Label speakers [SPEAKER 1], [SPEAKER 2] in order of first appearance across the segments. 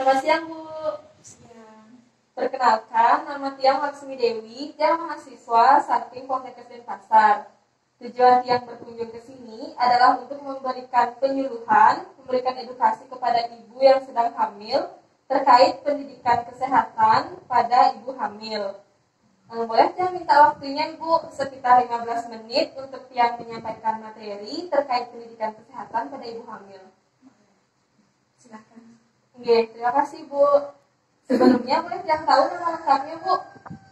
[SPEAKER 1] Selamat siang, Bu.
[SPEAKER 2] Siang.
[SPEAKER 1] Perkenalkan, nama Tiang Laksmi Dewi, dia mahasiswa Saking Poltekkes Denpasar. Tujuan Tiang berkunjung ke sini adalah untuk memberikan penyuluhan, memberikan edukasi kepada ibu yang sedang hamil terkait pendidikan kesehatan pada ibu hamil. Boleh Tiang minta waktunya, Ibu, sekitar 15 menit untuk Tiang menyampaikan materi terkait pendidikan kesehatan pada ibu hamil.
[SPEAKER 2] Silakan.
[SPEAKER 1] Oke, terima kasih, Bu. Sebelumnya boleh Tiang tahu nama lengkapnya, Bu?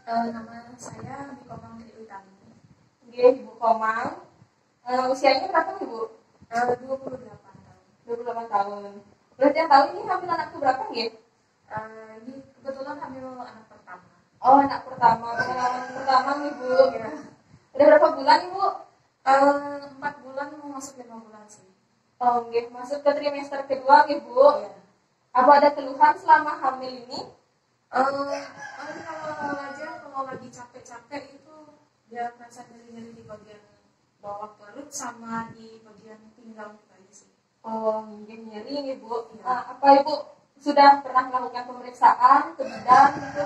[SPEAKER 2] Nama saya Bikomang Tri Utami.
[SPEAKER 1] Oke, Ibu Komang. Usianya berapa nih, Bu?
[SPEAKER 2] 28 tahun.
[SPEAKER 1] 28 tahun. Boleh Tiang tahu ini hamil anak keberapa, nggih?
[SPEAKER 2] Ini kebetulan hamil anak pertama.
[SPEAKER 1] Oh, anak pertama. Pengalaman pertama nih, Bu.
[SPEAKER 2] Ya.
[SPEAKER 1] Udah berapa bulan nih, Bu?
[SPEAKER 2] 4 bulan mau masuk 5 bulan sih.
[SPEAKER 1] Oh, nggih. Masuk ke trimester kedua, nih, Bu.
[SPEAKER 2] Iya.
[SPEAKER 1] Apa ada keluhan selama hamil ini?
[SPEAKER 2] Kalau aja kalau lagi capek-capek itu dia merasa nyeri-nyeri di bagian bawah perut sama di bagian pinggang gitu aja sih.
[SPEAKER 1] Oh, mungkin nyeri nih, Bu.
[SPEAKER 2] Iya.
[SPEAKER 1] Apa Ibu sudah pernah melakukan pemeriksaan ke bidan gitu?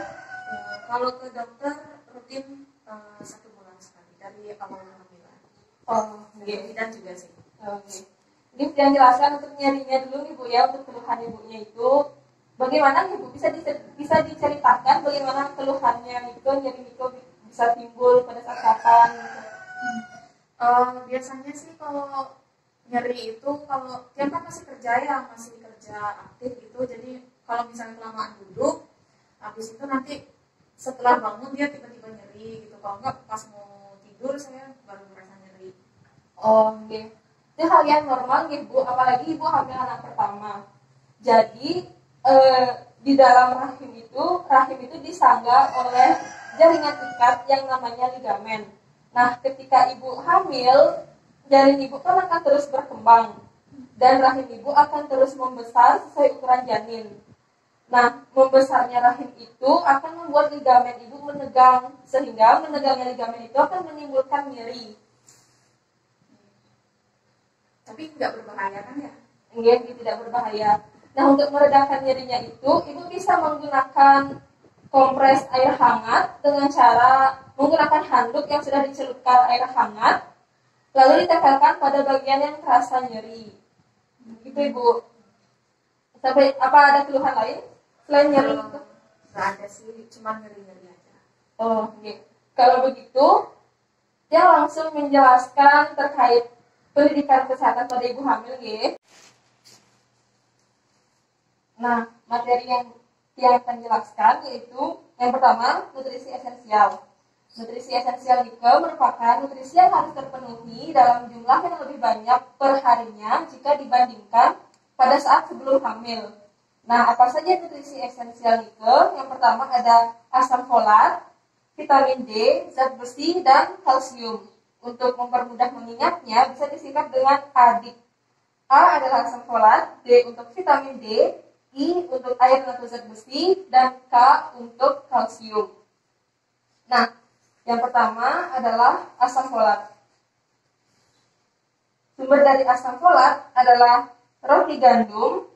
[SPEAKER 2] Kalau ke dokter rutin 1 bulan sekali dari awal kehamilan.
[SPEAKER 1] Oh,
[SPEAKER 2] Ke
[SPEAKER 1] nggih.
[SPEAKER 2] bidan juga sih.
[SPEAKER 1] Oke. Ini yang jelaskan untuk nyerinya dulu nih, Bu, ya, untuk keluhan ibunya itu. Bagaimana nih, Bu? Bisa diceritakan bagaimana keluhannya itu, nyeri itu bisa timbul pada saat kapan gitu.
[SPEAKER 2] Biasanya sih kalau nyeri itu kalau dia kan masih kerja aktif gitu, jadi kalau misalnya kelamaan duduk, habis itu nanti setelah bangun dia tiba-tiba nyeri gitu. Kalau enggak pas mau tidur saya baru merasa nyeri.
[SPEAKER 1] Oh, nggih. Itu hal yang normal nih, Bu, apalagi Ibu hamil anak pertama. Jadi, di dalam rahim itu disangga oleh jaringan ikat yang namanya ligamen. Nah, ketika Ibu hamil, janin Ibu kan akan terus berkembang dan rahim Ibu akan terus membesar sesuai ukuran janin. Nah, membesarnya rahim itu akan membuat ligamen Ibu menegang, sehingga menegangnya ligamen itu akan menimbulkan nyeri.
[SPEAKER 2] Tapi nggak berbahaya kan ya?
[SPEAKER 1] Enggak, tidak berbahaya. Nah, untuk meredakan nyerinya itu, Ibu bisa menggunakan kompres air hangat dengan cara menggunakan handuk yang sudah dicelupkan air hangat, lalu ditempelkan pada bagian yang terasa nyeri. Gitu, Ibu. Sampai apa ada keluhan lain selain nyeri itu?
[SPEAKER 2] Nggak ada sih, cuma nyeri-nyeri aja.
[SPEAKER 1] Oh, oke. Kalau begitu, dia langsung menjelaskan terkait pendidikan kesehatan pada ibu hamil, nggih. Nah, materi yang akan jelaskan yaitu yang pertama, nutrisi esensial. Nutrisi esensial itu merupakan nutrisi yang harus terpenuhi dalam jumlah yang lebih banyak per harinya jika dibandingkan pada saat sebelum hamil. Nah, apa saja nutrisi esensial itu? Yang pertama ada asam folat, vitamin D, zat besi, dan kalsium. Untuk mempermudah mengingatnya, bisa disingkat dengan ADIK. A adalah asam folat, D untuk vitamin D, I untuk air atau zat besi, dan K untuk kalsium. Nah, yang pertama adalah asam folat. Sumber dari asam folat adalah roti gandum,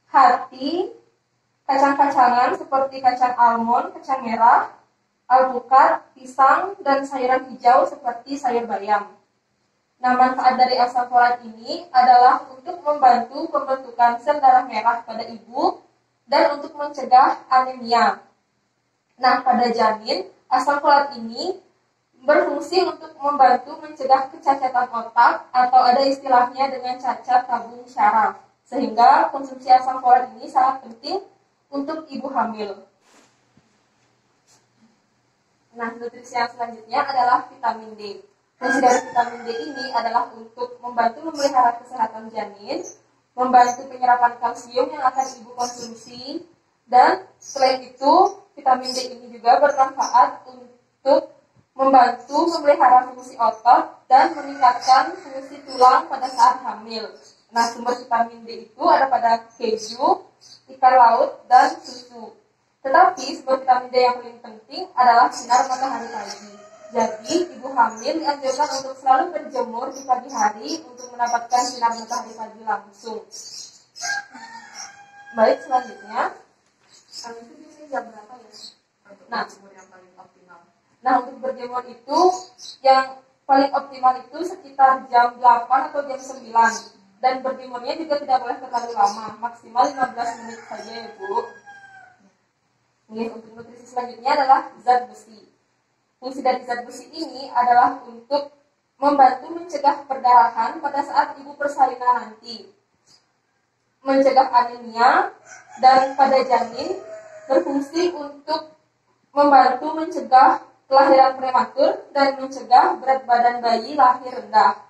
[SPEAKER 1] hati, kacang-kacangan seperti kacang almond, kacang merah, alpukat, pisang, dan sayuran hijau seperti sayur bayam. Nah, manfaat dari asam folat ini adalah untuk membantu pembentukan sel darah merah pada ibu dan untuk mencegah anemia. Nah, pada janin, asam folat ini berfungsi untuk membantu mencegah kecacatan otak atau ada istilahnya dengan cacat tabung syaraf. Sehingga konsumsi asam folat ini sangat penting untuk ibu hamil. Nah, nutrisi yang selanjutnya adalah vitamin D. Fungsi dari vitamin D ini adalah untuk membantu memelihara kesehatan janin, membantu penyerapan kalsium yang akan ibu konsumsi, dan selain itu, vitamin D ini juga bermanfaat untuk membantu memelihara fungsi otot dan meningkatkan fungsi tulang pada saat hamil. Nah, sumber vitamin D itu ada pada keju, ikan laut, dan susu. Tetapi sumber vitamin D yang paling penting adalah sinar matahari pagi. Jadi, ibu hamil dianjurkan untuk selalu berjemur di pagi hari untuk mendapatkan sinar matahari pagi langsung. Baik, selanjutnya
[SPEAKER 2] Kalau itu biasanya jam berapa ya? Untuk
[SPEAKER 1] Nah.
[SPEAKER 2] berjemur yang paling optimal.
[SPEAKER 1] Nah, untuk berjemur itu yang paling optimal itu sekitar jam 8 atau jam 9. Dan berjemurnya juga tidak boleh terlalu lama, maksimal 15 menit saja ya Bu. Ini untuk nutrisi selanjutnya adalah zat besi. Fungsi dari zat besi ini adalah untuk membantu mencegah perdarahan pada saat ibu persalinan nanti, mencegah anemia, dan pada janin berfungsi untuk membantu mencegah kelahiran prematur dan mencegah berat badan bayi lahir rendah.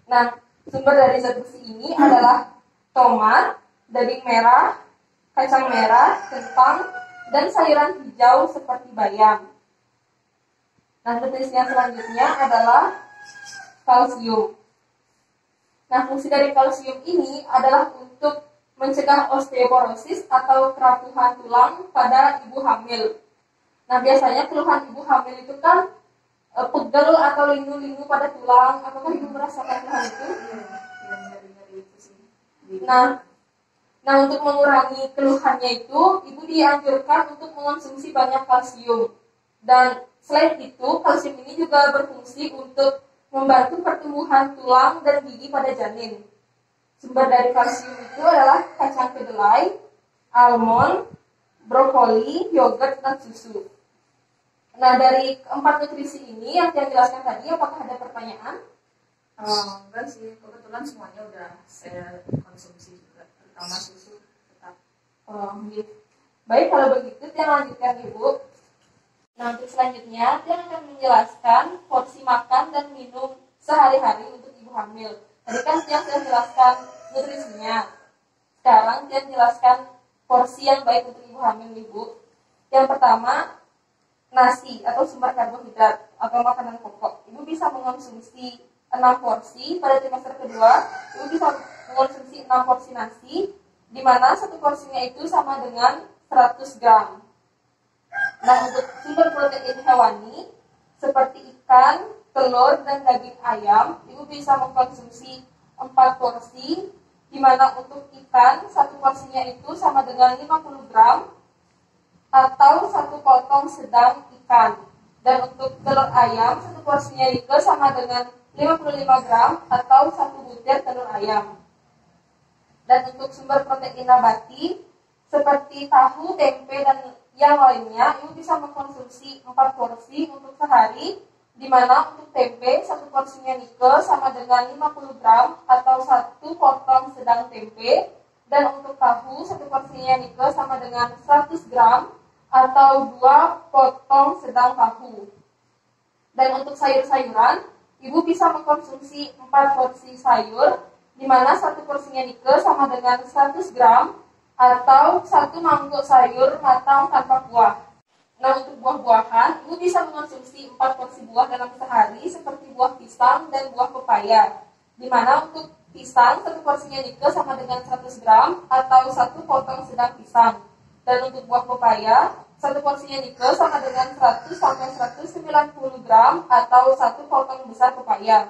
[SPEAKER 1] Nah, sumber dari zat besi ini adalah tomat, daging merah, kacang merah, kentang, dan sayuran hijau seperti bayam. Nah, nutrisi yang selanjutnya adalah kalsium. Nah, fungsi dari kalsium ini adalah untuk mencegah osteoporosis atau kerapuhan tulang pada ibu hamil. Nah, biasanya keluhan ibu hamil itu kan pegel atau lindu-lindu pada tulang. Apakah ibu merasakan hal itu?
[SPEAKER 2] Nyeri-nyeri itu sih.
[SPEAKER 1] Nah, untuk mengurangi keluhannya itu, ibu dianjurkan untuk mengonsumsi banyak kalsium. Dan selain itu, kalsium ini juga berfungsi untuk membantu pertumbuhan tulang dan gigi pada janin. Sumber dari kalsium itu adalah kacang kedelai, almond, brokoli, yogurt, dan susu. Nah, dari keempat nutrisi ini yang saya jelaskan tadi, apakah ada pertanyaan?
[SPEAKER 2] Enggak sih, kebetulan semuanya udah saya konsumsi juga, terutama susu tetap.
[SPEAKER 1] Gitu. Baik, kalau begitu saya lanjutkan Ibu. Nah, untuk selanjutnya saya akan menjelaskan porsi makan dan minum sehari-hari untuk ibu hamil. Tadi kan yang saya jelaskan nutrisinya. Sekarang saya jelaskan porsi yang baik untuk ibu hamil Ibu. Yang pertama, nasi atau sumber karbohidrat atau makanan pokok. Ibu bisa mengonsumsi 6 porsi pada trimester kedua. Ibu bisa mengonsumsi 6 porsi nasi, di mana satu porsinya itu sama dengan 100 gram. Nah, untuk sumber protein hewani seperti ikan, telur, dan daging ayam, ibu bisa mengkonsumsi 4 porsi, di mana untuk ikan satu porsinya itu sama dengan 50 gram atau satu potong sedang ikan. Dan untuk telur ayam satu porsinya juga sama dengan 55 gram atau satu butir telur ayam. Dan untuk sumber protein nabati seperti tahu, tempe, dan yang lainnya, ibu bisa mengkonsumsi 4 porsi untuk sehari, di mana untuk tempe satu porsinya nikkel sama dengan 50 gram atau satu potong sedang tempe, dan untuk tahu satu porsinya nikkel sama dengan 100 gram atau 2 potong sedang tahu. Dan untuk sayur-sayuran, ibu bisa mengkonsumsi 4 porsi sayur, di mana satu porsinya nikkel sama dengan 100 gram atau satu mangkuk sayur matang tanpa buah. Nah, untuk buah-buahan, ibu bisa mengonsumsi 4 porsi buah dalam sehari seperti buah pisang dan buah pepaya. Di mana untuk pisang, satu porsinya nikkel sama dengan 100 gram atau satu potong sedang pisang. Dan untuk buah pepaya, satu porsinya nikkel sama dengan 100 sampai 190 gram atau satu potong besar pepaya.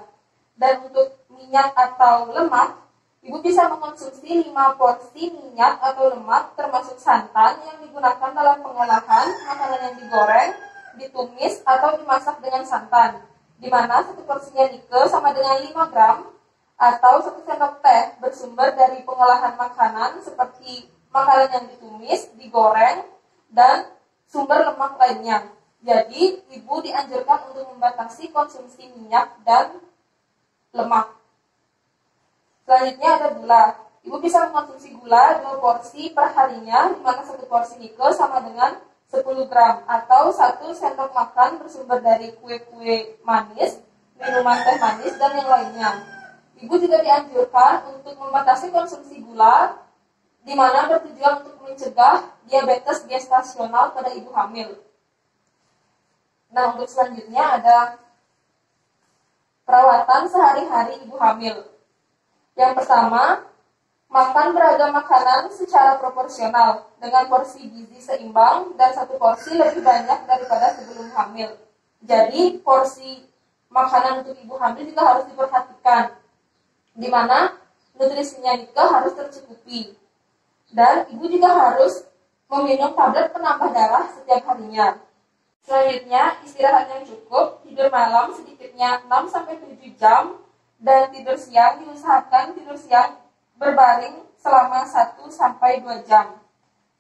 [SPEAKER 1] Dan untuk minyak atau lemak, ibu bisa mengonsumsi 5 porsi minyak atau lemak termasuk santan yang digunakan dalam pengolahan makanan yang digoreng, ditumis, atau dimasak dengan santan. Di mana satu porsinya nikkel sama dengan 5 gram atau 1 sendok teh bersumber dari pengolahan makanan seperti makanan yang ditumis, digoreng, dan sumber lemak lainnya. Jadi, ibu dianjurkan untuk membatasi konsumsi minyak dan lemak. Selanjutnya ada gula. Ibu bisa mengkonsumsi gula 2 porsi per harinya, di mana 1 porsi nikkel sama dengan 10 gram atau 1 sendok makan bersumber dari kue-kue manis, minuman teh manis, dan yang lainnya. Ibu juga dianjurkan untuk membatasi konsumsi gula, di mana bertujuan untuk mencegah diabetes gestasional pada ibu hamil. Nah, untuk selanjutnya ada perawatan sehari-hari ibu hamil. Yang pertama, makan beragam makanan secara proporsional dengan porsi gizi seimbang dan 1 porsi lebih banyak daripada sebelum hamil. Jadi, porsi makanan untuk ibu hamil juga harus diperhatikan, di mana nutrisinya juga harus tercukupi. Dan ibu juga harus meminum tablet penambah darah setiap harinya. Selanjutnya, istirahat yang cukup, tidur malam sedikitnya 6-7 jam, dan tidur siang diusahakan tidur siang berbaring selama 1-2 jam.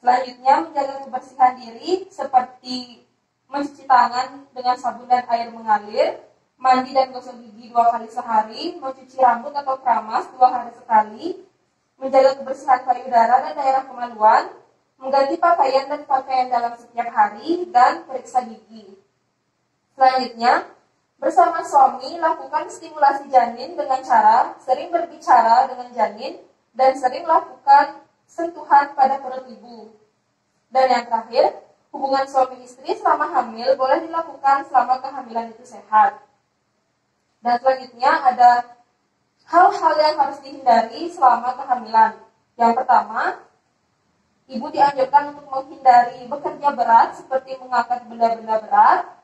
[SPEAKER 1] Selanjutnya, menjaga kebersihan diri seperti mencuci tangan dengan sabun dan air mengalir, mandi dan gosok gigi 2 kali sehari, mencuci rambut atau keramas 2 hari sekali, menjaga kebersihan payudara dan daerah kemaluan, mengganti pakaian dan pakaian dalam setiap hari, dan periksa gigi. Selanjutnya, bersama suami lakukan stimulasi janin dengan cara sering berbicara dengan janin dan sering lakukan sentuhan pada perut ibu. Dan yang terakhir, hubungan suami istri selama hamil boleh dilakukan selama kehamilan itu sehat. Dan selanjutnya ada hal-hal yang harus dihindari selama kehamilan. Yang pertama, ibu dianjurkan untuk menghindari bekerja berat seperti mengangkat benda-benda berat.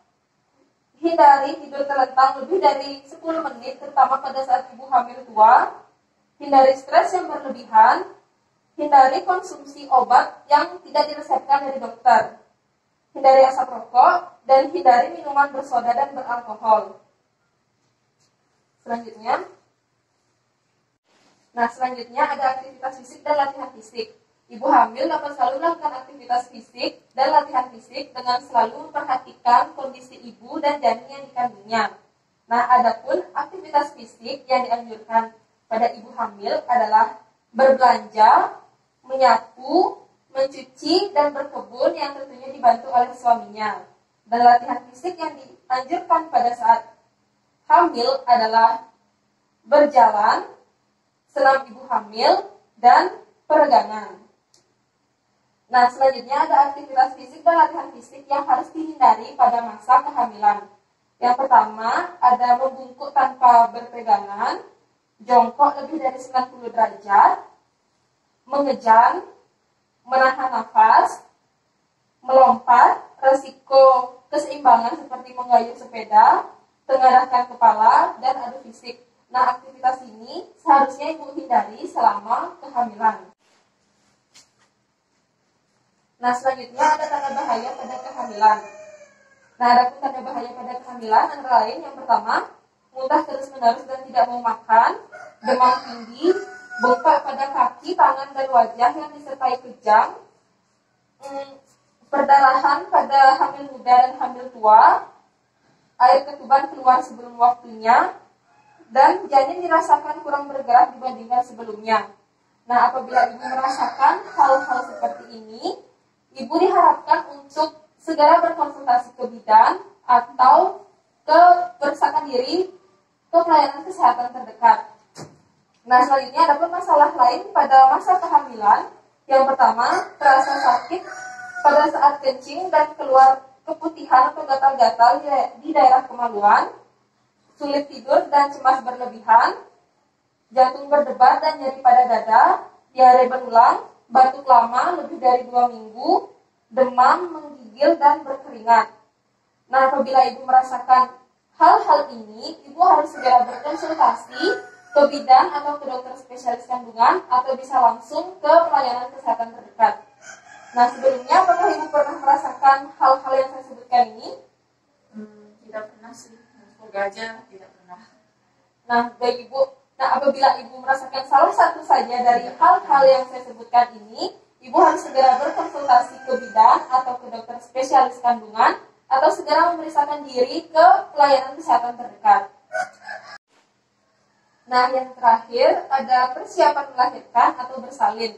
[SPEAKER 1] Hindari tidur terlentang lebih dari 10 menit, terutama pada saat ibu hamil tua. Hindari stres yang berlebihan. Hindari konsumsi obat yang tidak diresepkan dari dokter. Hindari asap rokok dan hindari minuman bersoda dan beralkohol. Selanjutnya ada aktivitas fisik dan latihan fisik. Ibu hamil dapat selalu melakukan aktivitas fisik dan latihan fisik dengan selalu memperhatikan kondisi ibu dan janin yang dikandungnya. Nah, adapun aktivitas fisik yang dianjurkan pada ibu hamil adalah berbelanja, menyapu, mencuci, dan berkebun yang tentunya dibantu oleh suaminya. Dan latihan fisik yang dianjurkan pada saat hamil adalah berjalan, senam ibu hamil, dan peregangan. Nah, selanjutnya ada aktivitas fisik dan latihan fisik yang harus dihindari pada masa kehamilan. Yang pertama, ada membungkuk tanpa berpegangan, jongkok lebih dari 90 derajat, mengejan, menahan nafas, melompat, resiko keseimbangan seperti menggayuh sepeda, tengadahkan kepala, dan adu fisik. Nah, aktivitas ini seharusnya ibu hindari selama kehamilan. Nah, selanjutnya ada tanda bahaya pada kehamilan. Nah, ada tanda bahaya pada kehamilan antara lain yang pertama, muntah terus-menerus dan tidak mau makan, demam tinggi, bengkak pada kaki, tangan, dan wajah yang disertai kejang, perdarahan pada hamil muda dan hamil tua, air ketuban keluar sebelum waktunya, dan janin dirasakan kurang bergerak dibandingkan sebelumnya. Nah, apabila ibu merasakan hal-hal seperti ini, ibu diharapkan untuk segera berkonsultasi ke bidan atau periksakan diri ke pelayanan kesehatan terdekat. Nah, selanjutnya ada pun masalah lain pada masa kehamilan. Yang pertama, terasa sakit pada saat kencing dan keluar keputihan atau gatal-gatal di daerah kemaluan, sulit tidur dan cemas berlebihan, jantung berdebar dan nyeri pada dada, diare berulang, batuk lama lebih dari 2 minggu, demam, menggigil, dan berkeringat. Nah, apabila ibu merasakan hal-hal ini, ibu harus segera berkonsultasi ke bidan atau ke dokter spesialis kandungan atau bisa langsung ke pelayanan kesehatan terdekat. Nah, sebelumnya apakah ibu pernah merasakan hal-hal yang saya sebutkan ini?
[SPEAKER 2] Tidak pernah sih, semoga aja tidak pernah.
[SPEAKER 1] Nah, baik ibu. Nah, apabila ibu merasakan salah satu saja dari hal-hal yang saya sebutkan ini, ibu harus segera berkonsultasi ke bidan atau ke dokter spesialis kandungan atau segera memeriksakan diri ke pelayanan kesehatan terdekat. Nah, yang terakhir ada persiapan melahirkan atau bersalin.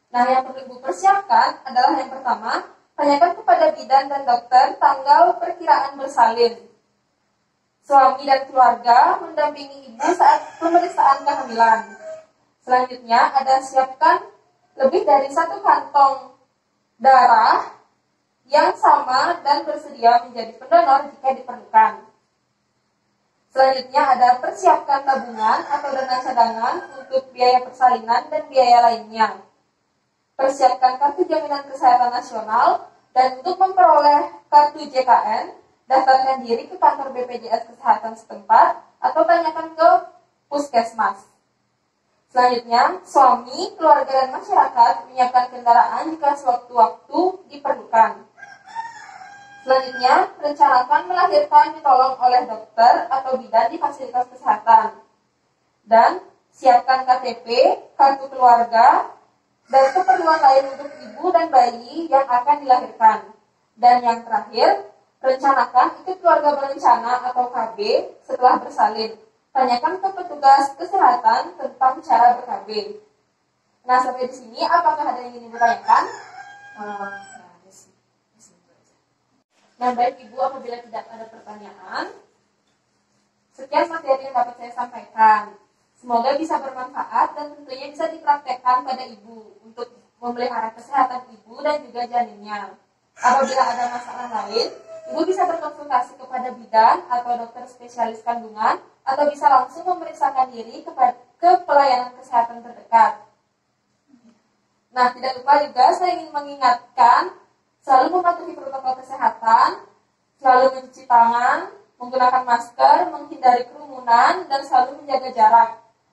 [SPEAKER 1] Nah, yang perlu ibu persiapkan adalah yang pertama, tanyakan kepada bidan dan dokter tanggal perkiraan bersalin. Suami dan keluarga mendampingi ibu saat pemeriksaan kehamilan. Selanjutnya ada siapkan lebih dari 1 kantong darah yang sama dan bersedia menjadi pendonor jika diperlukan. Selanjutnya ada persiapkan tabungan atau dana cadangan untuk biaya persalinan dan biaya lainnya. Persiapkan kartu jaminan kesehatan nasional dan untuk memperoleh kartu JKN, daftarkan diri ke kantor BPJS Kesehatan setempat atau tanyakan ke puskesmas. Selanjutnya, suami, keluarga, dan masyarakat menyiapkan kendaraan jika sewaktu-waktu diperlukan. Selanjutnya, rencanakan melahirkan ditolong oleh dokter atau bidan di fasilitas kesehatan. Dan siapkan KTP, kartu keluarga, dan keperluan lain untuk ibu dan bayi yang akan dilahirkan. Dan yang terakhir, rencanakan ikut keluarga berencana atau KB setelah bersalin. Tanyakan ke petugas kesehatan tentang cara ber-KB. Nah, sampai di sini apakah ada yang ingin ditanyakan? Nah, baik Ibu, apabila tidak ada pertanyaan, sekian materi yang dapat saya sampaikan. Semoga bisa bermanfaat dan tentunya bisa dipraktekkan pada Ibu untuk memelihara kesehatan Ibu dan juga janinnya. Apabila ada masalah lain, Ibu bisa berkonsultasi kepada bidan atau dokter spesialis kandungan atau bisa langsung memeriksakan diri ke pelayanan kesehatan terdekat. Nah, tidak lupa juga saya ingin mengingatkan selalu mematuhi protokol kesehatan, selalu mencuci tangan, menggunakan masker, menghindari kerumunan, dan selalu menjaga jarak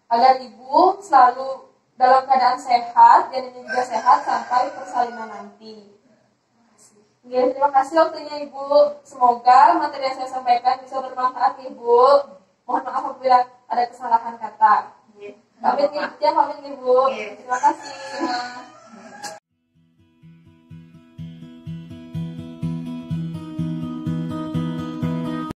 [SPEAKER 1] agar ibu selalu dalam keadaan sehat dan juga sehat sampai persalinan nanti. Oke, terima kasih waktunya Ibu. Semoga materi yang saya sampaikan bisa bermanfaat Ibu. Mohon maaf apabila ada kesalahan kata. Pamit Ibu. Terima kasih.